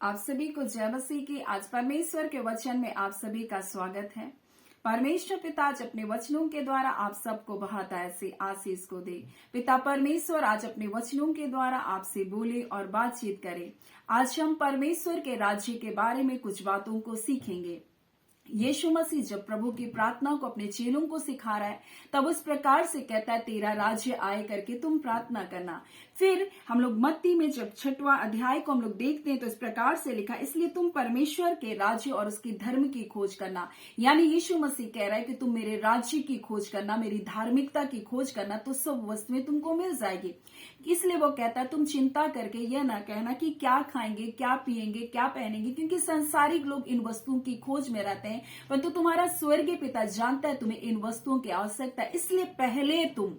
आप सभी को जय मसीह की। आज परमेश्वर के वचन में आप सभी का स्वागत है। परमेश्वर पिता आज अपने वचनों के द्वारा आप सबको बहुत ऐसी आशीष को दे। पिता परमेश्वर आज अपने वचनों के द्वारा आपसे बोले और बातचीत करे। आज हम परमेश्वर के राज्य के बारे में कुछ बातों को सीखेंगे। यीशु मसीह जब प्रभु की प्रार्थना को अपने चेलों को सिखा रहा है तब उस प्रकार से कहता है, तेरा राज्य आए करके तुम प्रार्थना करना। फिर हम लोग मत्ती में जब 6वां अध्याय को हम लोग देखते हैं तो इस प्रकार से लिखा, इसलिए तुम परमेश्वर के राज्य और उसकी धर्म की खोज करना। यानी यीशु मसीह कह रहा है कि तुम मेरे राज्य की खोज करना, मेरी धार्मिकता की खोज करना, तो सब वस्तुएं तुमको मिल जाएगी। इसलिए वो कहता है तुम चिंता करके यह ना कहना कि क्या खाएंगे, क्या पिएंगे, क्या पहनेंगे, क्योंकि संसारिक लोग इन वस्तुओं की खोज में रहते हैं, परंतु तुम्हारा स्वर्गीय पिता जानता है तुम्हें इन वस्तुओं की आवश्यकता है। इसलिए पहले तुम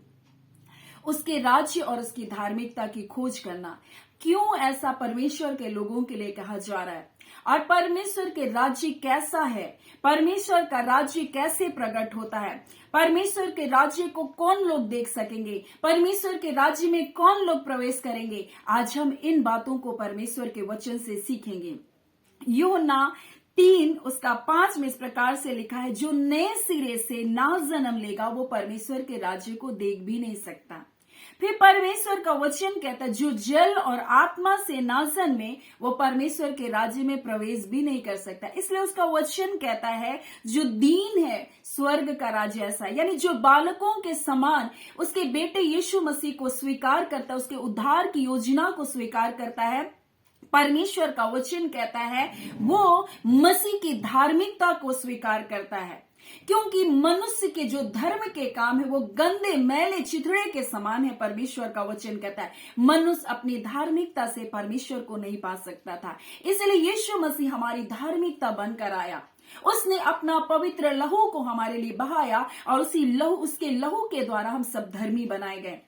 उसके राज्य और उसकी धार्मिकता की खोज करना। क्यों ऐसा परमेश्वर के लोगों के लिए कहा जा रहा है और परमेश्वर के राज्य कैसा है, परमेश्वर का राज्य कैसे प्रकट होता है, परमेश्वर के राज्य को कौन लोग देख सकेंगे, परमेश्वर के राज्य में कौन लोग प्रवेश करेंगे, आज हम इन बातों को परमेश्वर के वचन से सीखेंगे। यूहन्ना 3 उसका 5 में इस प्रकार से लिखा है, जो नए सिरे से ना जन्म लेगा वो परमेश्वर के राज्य को देख भी नहीं सकता। फिर परमेश्वर का वचन कहता है, जो जल और आत्मा से ना जन्मे वो परमेश्वर के राज्य में प्रवेश भी नहीं कर सकता। इसलिए उसका वचन कहता है, जो दीन है स्वर्ग का राज्य ऐसा है। यानी जो बालकों के समान उसके बेटे यीशु मसीह को स्वीकार करता है, उसके उद्धार की योजना को स्वीकार करता है, परमेश्वर का वचन कहता है वो मसीह की धार्मिकता को स्वीकार करता है। क्योंकि मनुष्य के जो धर्म के काम है वो गंदे मैले चिथड़े के समान है। परमेश्वर का वचन कहता है मनुष्य अपनी धार्मिकता से परमेश्वर को नहीं पा सकता था। इसलिए यीशु मसीह हमारी धार्मिकता बनकर आया। उसने अपना पवित्र लहू को हमारे लिए बहाया और उसके लहू के द्वारा हम सब धर्मी बनाए गए।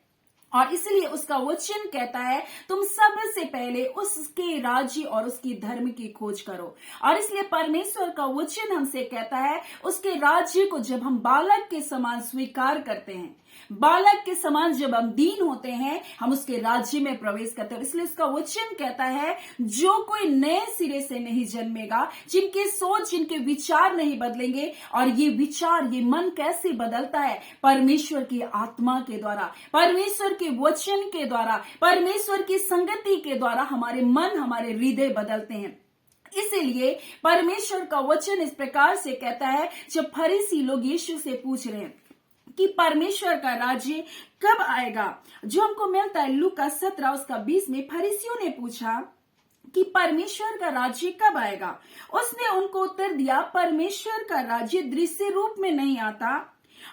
और इसलिए उसका वचन कहता है तुम सबसे पहले उसके राज्य और उसकी धर्म की खोज करो। और इसलिए परमेश्वर का वचन हमसे कहता है उसके राज्य को जब हम बालक के समान स्वीकार करते हैं, बालक के समान जब हम दीन होते हैं, हम उसके राज्य में प्रवेश करते हैं। इसलिए उसका वचन कहता है जो कोई नए सिरे से नहीं जन्मेगा, जिनके सोच, जिनके विचार नहीं बदलेंगे। और ये विचार, ये मन कैसे बदलता है? परमेश्वर की आत्मा के द्वारा, परमेश्वर के वचन के द्वारा, परमेश्वर की संगति के द्वारा हमारे मन, हमारे हृदय बदलते हैं। इसीलिए परमेश्वर का वचन इस प्रकार से कहता है, जब फरीसी लोग यीशु से पूछ रहे हैं कि परमेश्वर का राज्य कब आएगा, जो हमको मिलता है लूका 17 उसका 20 में, फरीसियों ने पूछा कि परमेश्वर का राज्य कब आएगा। उसने उनको उत्तर दिया, परमेश्वर का राज्य दृश्य रूप में नहीं आता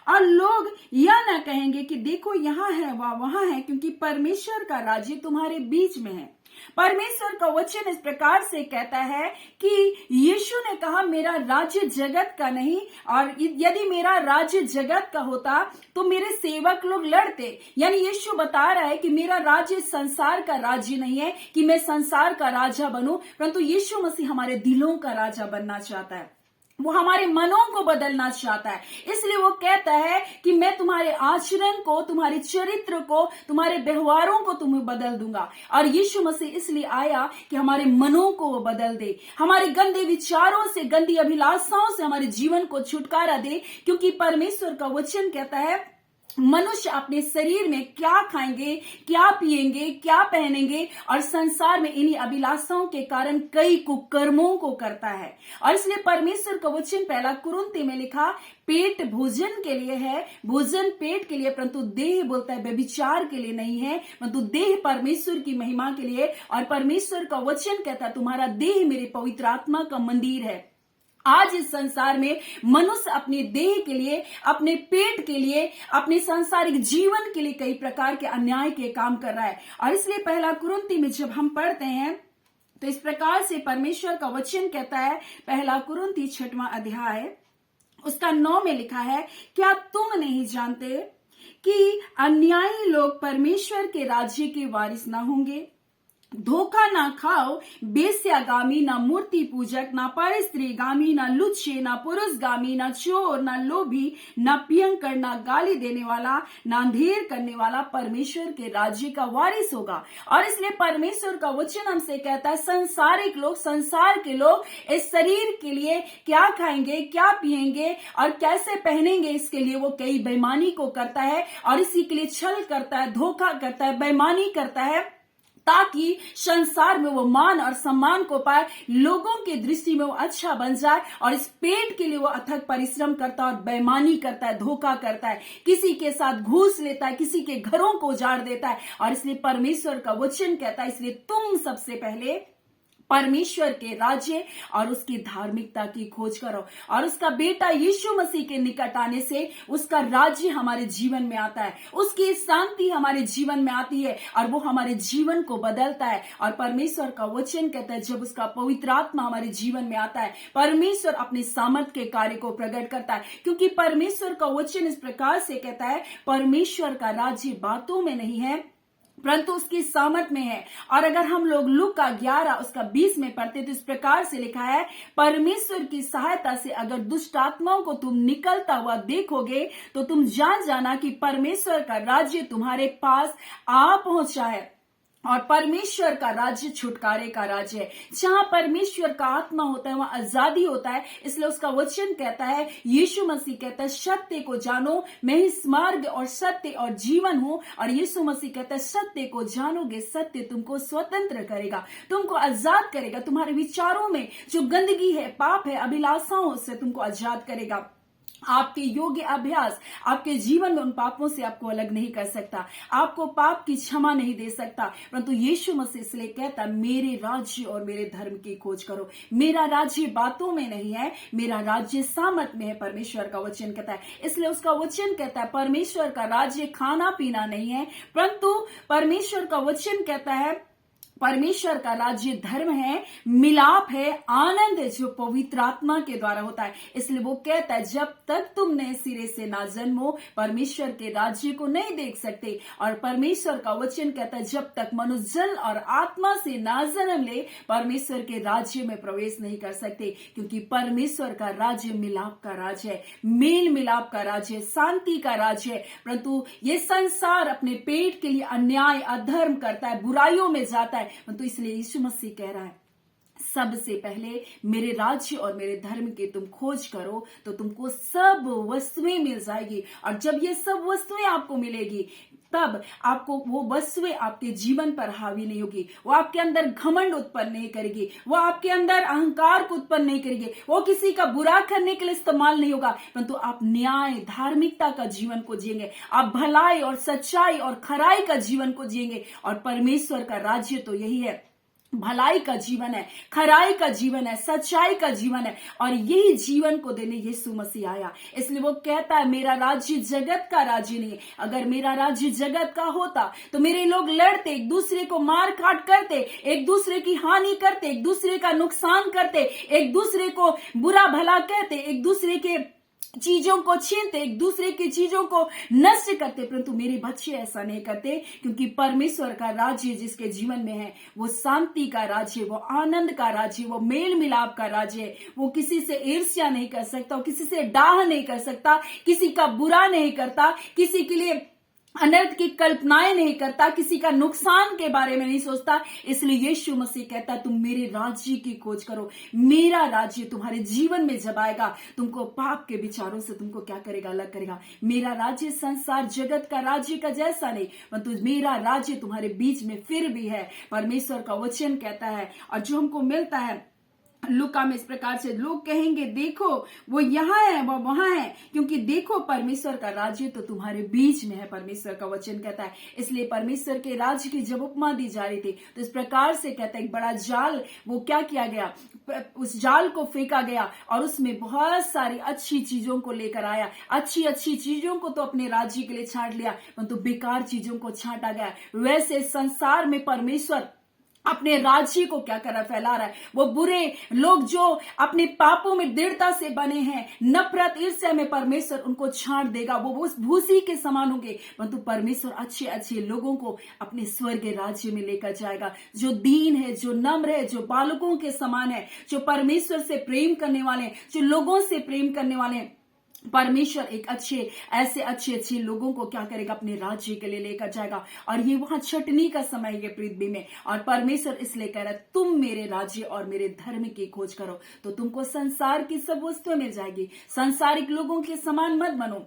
और लोग यह ना कहेंगे कि देखो यहाँ है वहां है, क्योंकि परमेश्वर का राज्य तुम्हारे बीच में है। परमेश्वर का वचन इस प्रकार से कहता है कि यीशु ने कहा मेरा राज्य जगत का नहीं, और यदि मेरा राज्य जगत का होता तो मेरे सेवक लोग लड़ते। यानी यीशु बता रहा है कि मेरा राज्य संसार का राज्य नहीं है कि मैं संसार का राजा बनूं, परंतु यीशु मसीह हमारे दिलों का राजा बनना चाहता है, वो हमारे मनों को बदलना चाहता है। इसलिए वो कहता है कि मैं तुम्हारे आचरण को, तुम्हारे चरित्र को, तुम्हारे व्यवहारों को तुम्हें बदल दूंगा। और यीशु मसीह इसलिए आया कि हमारे मनों को वो बदल दे, हमारे गंदे विचारों से, गंदी अभिलाषाओं से हमारे जीवन को छुटकारा दे। क्योंकि परमेश्वर का वचन कहता है मनुष्य अपने शरीर में क्या खाएंगे, क्या पिएंगे, क्या पहनेंगे, और संसार में इन्हीं अभिलाषाओं के कारण कई कुकर्मों को करता है। और इसलिए परमेश्वर का वचन 1 कुरिन्थी में लिखा, पेट भोजन के लिए है, भोजन पेट के लिए, परंतु देह बोलता है व्यभिचार के लिए नहीं है, परंतु देह परमेश्वर की महिमा के लिए। और परमेश्वर का वचन कहता है तुम्हारा देह मेरे पवित्र आत्मा का मंदिर है। आज इस संसार में मनुष्य अपने देह के लिए, अपने पेट के लिए, अपने सांसारिक जीवन के लिए कई प्रकार के अन्याय के काम कर रहा है। और इसलिए 1 कुरिन्थी में जब हम पढ़ते हैं तो इस प्रकार से परमेश्वर का वचन कहता है, 1 कुरिन्थी 6वां अध्याय उसका 9 में लिखा है, क्या तुम नहीं जानते कि अन्यायी लोग परमेश्वर के राज्य के वारिस ना होंगे। धोखा ना खाओ, बेस्यागामी, ना मूर्ति पूजक, ना परस्त्रीगामी, ना लुच्चे, ना पुरुषगामी, ना चोर, ना लोभी, ना पियंकर, ना गाली देने वाला, ना अंधेर करने वाला परमेश्वर के राज्य का वारिस होगा। और इसलिए परमेश्वर का वचन हमसे कहता है, संसारिक लोग, संसार के लोग इस शरीर के लिए क्या खाएंगे, क्या पिएंगे और कैसे पहनेंगे, इसके लिए वो कई बेईमानी को करता है और इसी के लिए छल करता है, धोखा करता है, बेईमानी करता है, ताकि संसार में वो मान और सम्मान को पाए, लोगों की दृष्टि में वो अच्छा बन जाए। और इस पेट के लिए वो अथक परिश्रम करता है और बेईमानी करता है, धोखा करता है, किसी के साथ घूस लेता है, किसी के घरों को उजाड़ देता है। और इसलिए परमेश्वर का वचन कहता है, इसलिए तुम सबसे पहले परमेश्वर के राज्य और उसकी धार्मिकता की खोज करो, और उसका बेटा यीशु मसीह के निकट आने से उसका राज्य हमारे जीवन में आता है, उसकी शांति हमारे जीवन में आती है और वो हमारे जीवन को बदलता है। और परमेश्वर का वचन कहता है, जब उसका पवित्र आत्मा हमारे जीवन में आता है, परमेश्वर अपने सामर्थ के कार्य को प्रकट करता है। क्योंकि परमेश्वर का वचन इस प्रकार से कहता है, परमेश्वर का राज्य बातों में नहीं है परंतु उसकी सामर्थ में है। और अगर हम लोग लूका 11 उसका 20 में पढ़ते तो इस प्रकार से लिखा है, परमेश्वर की सहायता से अगर दुष्ट आत्माओं को तुम निकलता हुआ देखोगे तो तुम जान जाना कि परमेश्वर का राज्य तुम्हारे पास आ पहुंचा है। और परमेश्वर का राज्य छुटकारे का राज्य है। जहां परमेश्वर का आत्मा होता है वहां आजादी होता है। इसलिए उसका वचन कहता है, यीशु मसीह कहता है, सत्य को जानो, मैं इस मार्ग और सत्य और जीवन हूं। और यीशु मसीह कहता है, सत्य को जानोगे, सत्य तुमको स्वतंत्र करेगा, तुमको आजाद करेगा। तुम्हारे विचारों में जो गंदगी है, पाप है, अभिलाषाओं से तुमको आजाद करेगा। आपके योग्य अभ्यास आपके जीवन में उन पापों से आपको अलग नहीं कर सकता, आपको पाप की क्षमा नहीं दे सकता। परंतु यीशु मसीह इसलिए कहता, मेरे राज्य और मेरे धर्म की खोज करो। मेरा राज्य बातों में नहीं है, मेरा राज्य सामर्थ में है, परमेश्वर का वचन कहता है। इसलिए उसका वचन कहता है, परमेश्वर का राज्य खाना पीना नहीं है, परंतु परमेश्वर का वचन कहता है, परमेश्वर का राज्य धर्म है, मिलाप है, आनंद है, जो पवित्र आत्मा के द्वारा होता है। इसलिए वो कहता है, जब तक तुम नए सिरे से ना जन्मो परमेश्वर के राज्य को नहीं देख सकते। और परमेश्वर का वचन कहता है, जब तक मनुष्य जल और आत्मा से ना जन्म ले परमेश्वर के राज्य में प्रवेश नहीं कर सकते। क्योंकि परमेश्वर का राज्य मिलाप का राज्य है, मेल मिलाप का राज्य है, शांति का राज्य है। परंतु ये संसार अपने पेट के लिए अन्याय अधर्म करता है, बुराइयों में जाता है। तो इसलिए यीशु मसीह कह रहा है, सबसे पहले मेरे राज्य और मेरे धर्म की तुम खोज करो तो तुमको सब वस्तुएं मिल जाएगी। और जब ये सब वस्तुएं आपको मिलेगी तब आपको वो वस्तुएं आपके जीवन पर हावी नहीं होगी, वो आपके अंदर घमंड उत्पन्न नहीं करेगी, वो आपके अंदर अहंकार को उत्पन्न नहीं करेगी, वो किसी का बुरा करने के लिए इस्तेमाल नहीं होगा, परंतु आप न्याय धार्मिकता का जीवन को जिएंगे, आप भलाई और सच्चाई और खराई का जीवन को जिएंगे। और परमेश्वर का राज्य तो यही है, भलाई का जीवन है, खराई का जीवन है, सच्चाई का जीवन है। और यही जीवन को देने यीशु मसीह आया। इसलिए वो कहता है, मेरा राज्य जगत का राज्य नहीं है। अगर मेरा राज्य जगत का होता तो मेरे लोग लड़ते, एक दूसरे को मार काट करते, एक दूसरे की हानि करते, एक दूसरे का नुकसान करते, एक दूसरे को बुरा भला कहते, एक दूसरे के चीजों को छीनते, एक दूसरे की चीजों को नष्ट करते। परंतु मेरे बच्चे ऐसा नहीं करते, क्योंकि परमेश्वर का राज्य जिसके जीवन में है वो शांति का राज्य, वो आनंद का राज्य, वो मेल मिलाप का राज्य है। वो किसी से ईर्ष्या नहीं कर सकता, वो किसी से डाह नहीं कर सकता, किसी का बुरा नहीं करता, किसी के लिए अनर्थ की कल्पनाएं नहीं करता, किसी का नुकसान के बारे में नहीं सोचता। इसलिए यीशु मसीह कहता है, तुम मेरे राज्य की खोज करो। मेरा राज्य तुम्हारे जीवन में जब आएगा तुमको पाप के विचारों से तुमको क्या करेगा, अलग करेगा। मेरा राज्य संसार जगत का राज्य का जैसा नहीं, परंतु मेरा राज्य तुम्हारे बीच में फिर भी है, परमेश्वर का वचन कहता है। और जो हमको मिलता है लूका में इस प्रकार से, लोग कहेंगे देखो वो यहाँ है, वो वहां है, क्योंकि देखो परमेश्वर का राज्य तो तुम्हारे बीच में है, परमेश्वर का वचन कहता है। इसलिए परमेश्वर के राज्य की जब उपमा दी जा रही थी तो इस प्रकार से कहता है, एक बड़ा जाल वो क्या किया गया, उस जाल को फेंका गया और उसमें बहुत सारी अच्छी चीजों को लेकर आया। अच्छी अच्छी चीजों को तो अपने राज्य के लिए छांट लिया, परंतु बेकार चीजों को छांटा गया। वैसे संसार में परमेश्वर अपने राज्य को क्या कर रहा है, फैला रहा है। वो बुरे लोग जो अपने पापों में दृढ़ता से बने हैं, नफरत ईर्ष्या में, परमेश्वर उनको छांट देगा। वो उस भूसी के समान होंगे, परंतु परमेश्वर अच्छे अच्छे लोगों को अपने स्वर्ग राज्य में लेकर जाएगा। जो दीन है, जो नम्र है, जो बालकों के समान है, जो परमेश्वर से प्रेम करने वाले हैं, जो लोगों से प्रेम करने वाले हैं, परमेश्वर एक ऐसे अच्छे लोगों को क्या करेगा, अपने राज्य के लिए लेकर जाएगा। और ये वहां छटनी का समय है पृथ्वी में, और परमेश्वर इसलिए कह रहा है, तुम मेरे राज्य और मेरे धर्म की खोज करो तो तुमको संसार की सब वस्तुएं मिल जाएगी। सांसारिक लोगों के समान मत बनो,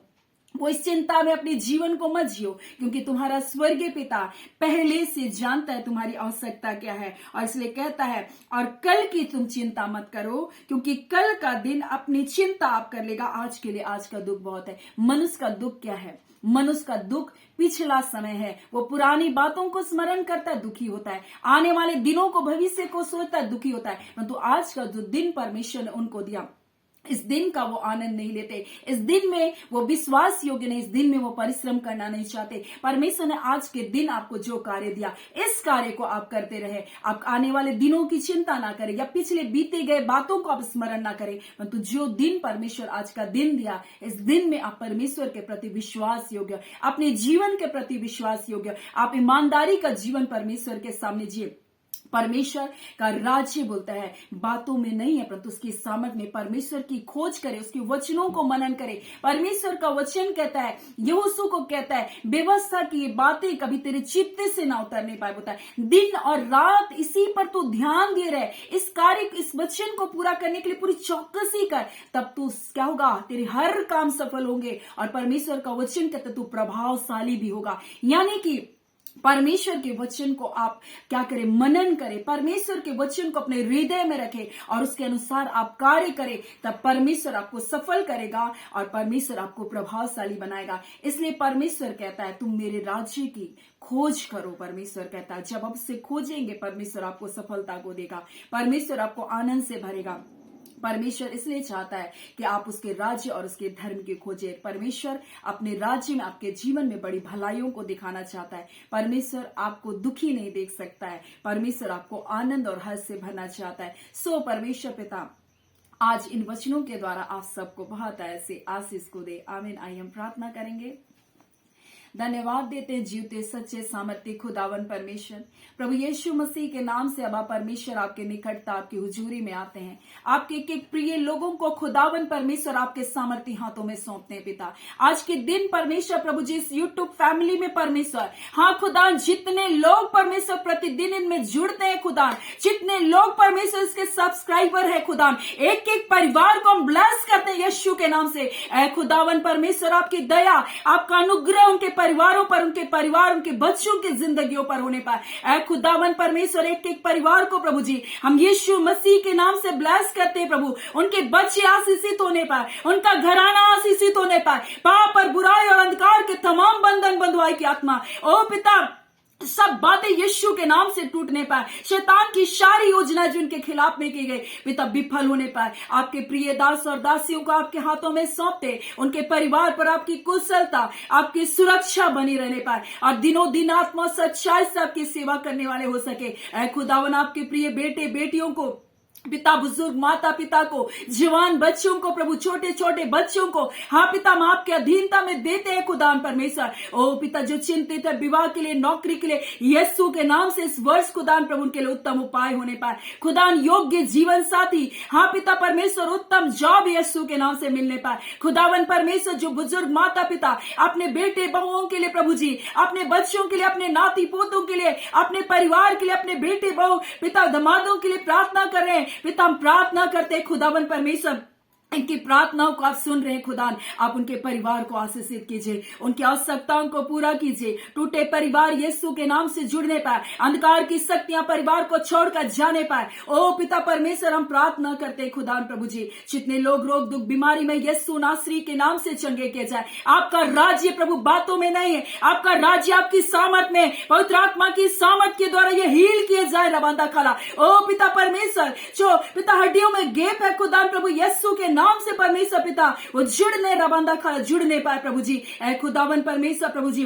वो इस चिंता में अपने जीवन को मत जियो, क्योंकि तुम्हारा स्वर्गीय पिता पहले से जानता है तुम्हारी आवश्यकता क्या है। और इसलिए कहता है, और कल की तुम चिंता मत करो, क्योंकि कल का दिन अपनी चिंता आप कर लेगा। आज के लिए आज का दुख बहुत है। मनुष्य का दुख क्या है? मनुष्य का दुख पिछला समय है। वो पुरानी बातों को स्मरण करता है, दुखी होता है। आने वाले दिनों को, भविष्य को सोचता है, दुखी होता है। परंतु आज का जो दिन परमेश्वर ने उनको दिया, इस दिन का वो आनंद नहीं लेते। इस दिन में वो विश्वास योग्य नहीं, इस दिन में वो परिश्रम करना नहीं चाहते। परमेश्वर ने आज के दिन आपको जो कार्य दिया, इस कार्य को आप करते रहे। आप आने वाले दिनों की चिंता ना करें, या पिछले बीते गए बातों को आप स्मरण ना करें, परंतु जो दिन परमेश्वर आज का दिन दिया, इस दिन में आप परमेश्वर के प्रति विश्वास योग्य, अपने जीवन के प्रति विश्वास योग्य, आप ईमानदारी का जीवन परमेश्वर के सामने जिए। परमेश्वर का राज्य बोलता है बातों में नहीं है, परंतु उसकी सामर्थ में। परमेश्वर की खोज करे, उसके वचनों को मनन करे। परमेश्वर का वचन कहता है, यहोशू को कहता है, व्यवस्था की ये बातें कभी तेरे चित्त से ना उतरने पाए। बोलता है दिन और रात इसी पर तू ध्यान दे रहे, इस कार्य, इस वचन को पूरा करने के लिए पूरी चौकसी कर, तब तू क्या होगा, तेरे हर काम सफल होंगे। और परमेश्वर का वचन कहता है तू प्रभावशाली भी होगा। यानी कि परमेश्वर के वचन को आप क्या करें, मनन करें, परमेश्वर के वचन को अपने हृदय में रखें और उसके अनुसार आप कार्य करें, तब परमेश्वर आपको सफल करेगा और परमेश्वर आपको प्रभावशाली बनाएगा। इसलिए परमेश्वर कहता है तुम मेरे राज्य की खोज करो। परमेश्वर कहता है जब आप उसे खोजेंगे, परमेश्वर आपको सफलता को देगा, परमेश्वर आपको आनंद से भरेगा। परमेश्वर इसलिए चाहता है कि आप उसके राज्य और उसके धर्म की खोजें। परमेश्वर अपने राज्य में आपके जीवन में बड़ी भलाइयों को दिखाना चाहता है। परमेश्वर आपको दुखी नहीं देख सकता है, परमेश्वर आपको आनंद और हर्ष से भरना चाहता है। सो परमेश्वर पिता आज इन वचनों के द्वारा आप सबको बहुत ऐसे आशीष को दे। आमीन। आइए हम प्रार्थना करेंगे। धन्यवाद देते हैं जीवते सच्चे सामर्थ्य खुदावन परमेश्वर, प्रभु यीशु मसीह के नाम से अब परमेश्वर आपके निकटता, आपकी हुजूरी में आते हैं। आपके एक प्रिय लोगों को खुदावन परमेश्वर आपके सामर्थ्य हाथों में सौंपते हैं पिता। आज के दिन परमेश्वर प्रभु जी इस यूट्यूब फैमिली में परमेश्वर, हाँ खुदा, जितने लोग परमेश्वर प्रतिदिन इनमें जुड़ते हैं खुदा, जितने लोग परमेश्वर इसके सब्सक्राइबर है खुदा, एक एक परिवार को हम ब्लेस करते हैं यीशु के नाम से। ऐ खुदावन परमेश्वर आपकी दया, आपका अनुग्रह उनके परिवारों पर, उनके परिवार, उनके बच्चों की जिंदगियों पर होने पर, ऐ खुदावन परमेश्वर एक एक परिवार को प्रभु जी हम यीशु मसीह के नाम से ब्लेस करते हैं प्रभु। उनके बच्चे आशीषित होने पर, उनका घराना आशीषित होने पर, पाप और बुराई और अंधकार के तमाम बंधन बंधुआई की आत्मा, ओ पिता, सब बातें यीशु के नाम से टूटने पाए, शैतान की सारी योजना जो उनके खिलाफ में की गई पिता विफल होने पाए, आपके प्रिय दास और दासियों को आपके हाथों में सौंपते, उनके परिवार पर आपकी कुशलता, आपकी सुरक्षा बनी रहने पाए और दिनों दिन आत्मा सच्चाई से आपकी सेवा करने वाले हो सके। ऐ खुदावन आपके प्रिय बेटे बेटियों को, पिता, बुजुर्ग माता पिता को, जवान बच्चों को प्रभु, छोटे छोटे बच्चों को, हाँ पिता, हम आपके अधीनता में देते हैं खुदान परमेश्वर। ओ पिता, जो चिंतित है विवाह के लिए, नौकरी के लिए, यीशु के नाम से इस वर्ष खुदान प्रभु उनके लिए उत्तम उपाय होने पाए, खुदान योग्य जीवन साथी, हाँ पिता परमेश्वर, उत्तम जॉब यीशु के नाम से मिलने पाए। खुदावन परमेश्वर, जो बुजुर्ग माता पिता अपने बेटे बहुओं के लिए प्रभु जी, अपने बच्चों के लिए, अपने नाती पोतों के लिए, अपने परिवार के लिए, अपने बेटे बहू पिता दमादों के लिए प्रार्थना कर रहे हैं पिता, हम प्रार्थना करते हैं खुदावन परमेश्वर, इनकी प्रार्थनाओं को आप सुन रहे हैं खुदान, आप उनके परिवार को आशीषित कीजिए, उनकी आवश्यकताओं को पूरा कीजिए। टूटे परिवार यीशु के नाम से जुड़ने पाए, अंधकार की शक्तियां परिवार को छोड़कर जाने पाए। ओ पिता परमेश्वर, हम प्रार्थना करते हैं खुदान प्रभु जी, जितने लोग रोग दुख बीमारी में यीशु नासरी के नाम से चंगे किए जाए। आपका राज्य प्रभु बातों में नहीं है, आपका राज्य आपकी सामर्थ में, पवित्र आत्मा की सामर्थ के द्वारा ये हील किए जाए रबांदा खाला। ओ पिता परमेश्वर, जो पिता हड्डियों में गेप है खुदान प्रभु यीशु के नाम से परमेश्वर पिता, वो जुड़ने रबांदा खाला जुड़ने पाए प्रभु जी। ऐ खुदावन परमेश्वर प्रभु जी,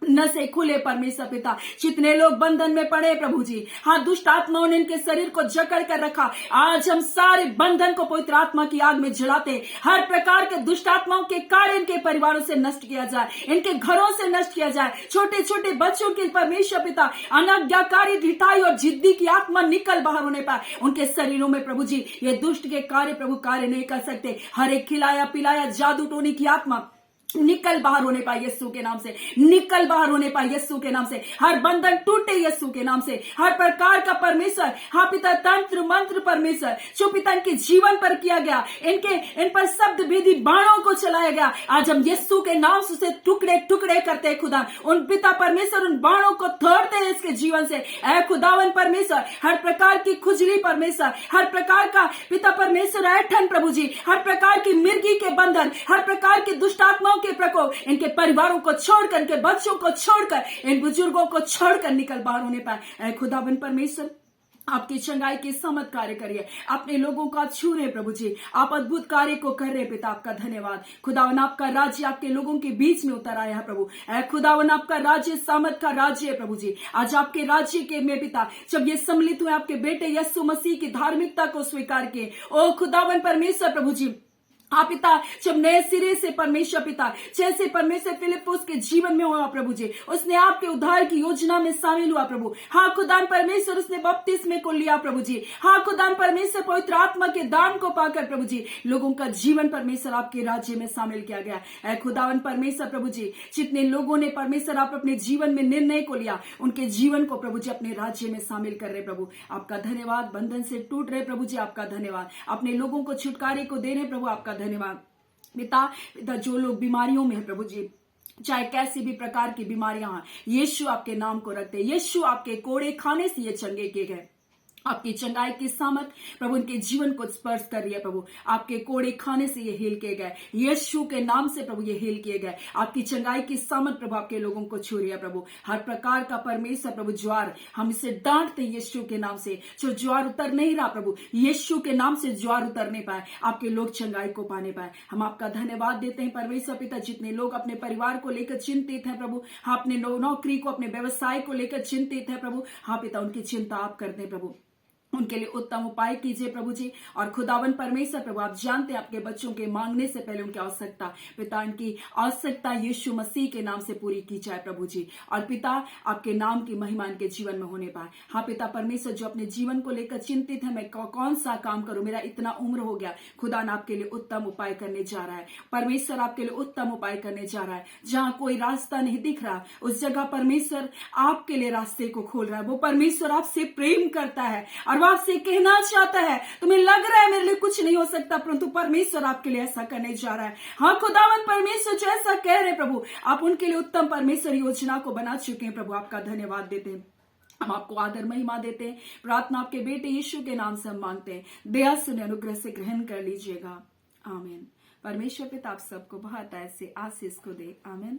नसे खुले परमेश्वर पिता। जितने लोग बंधन में पड़े प्रभु जी, हाँ, दुष्ट आत्माओं ने इनके शरीर को जकड़ कर रखा, आज हम सारे बंधन को पवित्र आत्मा की आग में जलाते। हर प्रकार के दुष्ट आत्माओं के कार्य इनके परिवारों से नष्ट किया जाए, इनके घरों से नष्ट किया जाए। छोटे छोटे बच्चों के परमेश्वर पिता अनाज्ञाकारी ढिठाई और जिद्दी की आत्मा निकल बाहर होने पाए उनके शरीरों में प्रभु जी। ये दुष्ट के कार्य प्रभु कार्य नहीं कर सकते। हर एक खिलाया पिलाया जादू टोनी की आत्मा निकल बाहर होने पाए यीशु के नाम से, निकल बाहर होने पाए यीशु के नाम से। हर बंधन टूटे यीशु के नाम से। हर प्रकार का परमेश्वर, हाँ पिता, तंत्र मंत्र परमेश्वर जो पिता इनके जीवन पर किया गया, इन पर शब्द भेदी बाणों को चलाया गया, आज हम यीशु के नाम से उसे टुकड़े टुकड़े करते हैं खुदा। उन पिता परमेश्वर उन बाणों को तोड़ते हैं इसके जीवन से। ऐ खुदावन परमेश्वर, हर प्रकार की खुजली परमेश्वर, हर प्रकार का पिता परमेश्वर ऐठन प्रभु जी, हर प्रकार की मिर्गी के बंधन, हर प्रकार की दुष्ट आत्माओं के प्रकोप इनके परिवारों को छोड़कर, इनके बच्चों को छोड़कर, इन बुजुर्गों को छोड़कर निकल बाहर होने पाए। ऐ खुदावन परमेश्वर, आपकी चंगाई के समत कार्य करिए, अपने लोगों को आप छू रहे प्रभु जी, आप अद्भुत कार्य को कर रहे पिता। आपका धन्यवाद खुदावन, आपका राज्य आपके लोगों के बीच में उतर आया है प्रभु। ऐ खुदावन, आपका राज्य सामत का राज्य है प्रभु जी। आज आपके राज्य के में पिता जब ये सम्मिलित हुए आपके बेटे यीशु मसीह की धार्मिकता को स्वीकार किए, ओ खुदावन परमेश्वर प्रभु जी, हाँ पिता, जब नए सिरे से परमेश्वर पिता जैसे परमेश्वर फिलिप्पुस के जीवन में हुआ प्रभु जी, उसने आपके उद्धार की योजना में शामिल हुआ प्रभु। हाँ खुदान परमेश्वर, उसने बपतिस्मे को लिया प्रभु जी। हाँ खुदान परमेश्वर, पवित्र आत्मा के दान को पाकर प्रभु जी लोगों का जीवन परमेश्वर आपके राज्य में शामिल किया गया। ऐ खुदावन परमेश्वर प्रभु जी, जितने लोगों ने परमेश्वर आप अपने जीवन में निर्णय को लिया, उनके जीवन को प्रभु जी अपने राज्य में शामिल कर रहे प्रभु। आपका धन्यवाद। बंधन से टूट रहे प्रभु जी, आपका धन्यवाद। अपने लोगों को छुटकारे को दे रहे प्रभु, आपका धन्यवाद पिता। जो लोग बीमारियों में है प्रभु जी, चाहे कैसी भी प्रकार की बीमारियां हैं, यीशु आपके नाम को रखते, यीशु आपके कोड़े खाने से ये चंगे किए गए। आपकी चंगाई की सामर्थ प्रभु उनके जीवन को स्पर्श कर रही है प्रभु। आपके कोड़े खाने से ये हील किए गए, यीशु के नाम से प्रभु ये हील किए गए। आपकी चंगाई की सामर्थ प्रभु आपके लोगों को छू रही है प्रभु। हर प्रकार का परमेश्वर प्रभु ज्वार, हम इसे डांटते यीशु के नाम से। जो ज्वार उतर नहीं रहा प्रभु, यीशु के नाम से ज्वार उतर नहीं पाए, आपके लोग चंगाई को पाने पाए। हम आपका धन्यवाद देते हैं परमेश्वर पिता। जितने लोग अपने परिवार को लेकर चिंतित है प्रभु, हाँ, अपने नौकरी को, अपने व्यवसाय को लेकर चिंतित है प्रभु, हाँ पिता, उनकी चिंता आप करते हैं प्रभु। उनके लिए उत्तम उपाय कीजिए प्रभु जी। और खुदावन परमेश्वर प्रभु, आप जानते हैं आपके बच्चों के मांगने से पहले उनकी आवश्यकता, पिता उनकी आवश्यकता यीशु मसीह के नाम से पूरी की जाए प्रभु जी। और पिता, आपके नाम की महिमा इनके जीवन में होने पाए। हाँ पिता परमेश्वर, जो अपने जीवन को लेकर चिंतित है, मैं कौन सा काम करूं, मेरा इतना उम्र हो गया, खुदा ने आपके लिए उत्तम उपाय करने जा रहा है। परमेश्वर आपके लिए उत्तम उपाय करने जा रहा है। जहां कोई रास्ता नहीं दिख रहा, उस जगह परमेश्वर आपके लिए रास्ते को खोल रहा है। वो परमेश्वर आपसे प्रेम करता है और वो आपसे कहना चाहता है, तुम्हें लग रहा है मेरे लिए कुछ नहीं हो सकता, परंतु परमेश्वर आपके लिए ऐसा करने जा रहा है। हाँ खुदावन परमेश्वर, जो ऐसा कह रहे प्रभु, आप उनके लिए उत्तम परमेश्वर योजना को बना चुके हैं प्रभु। आपका धन्यवाद देते हैं, हम आपको आदर महिमा देते हैं। प्रार्थना आपके बेटे यीशु के नाम से हम मांगते हैं। दया सुने अनुग्रह से ग्रहण कर लीजिएगा, आमीन। परमेश्वर पिता आप सबको बहुत ऐसे आशीष को दे, आमीन।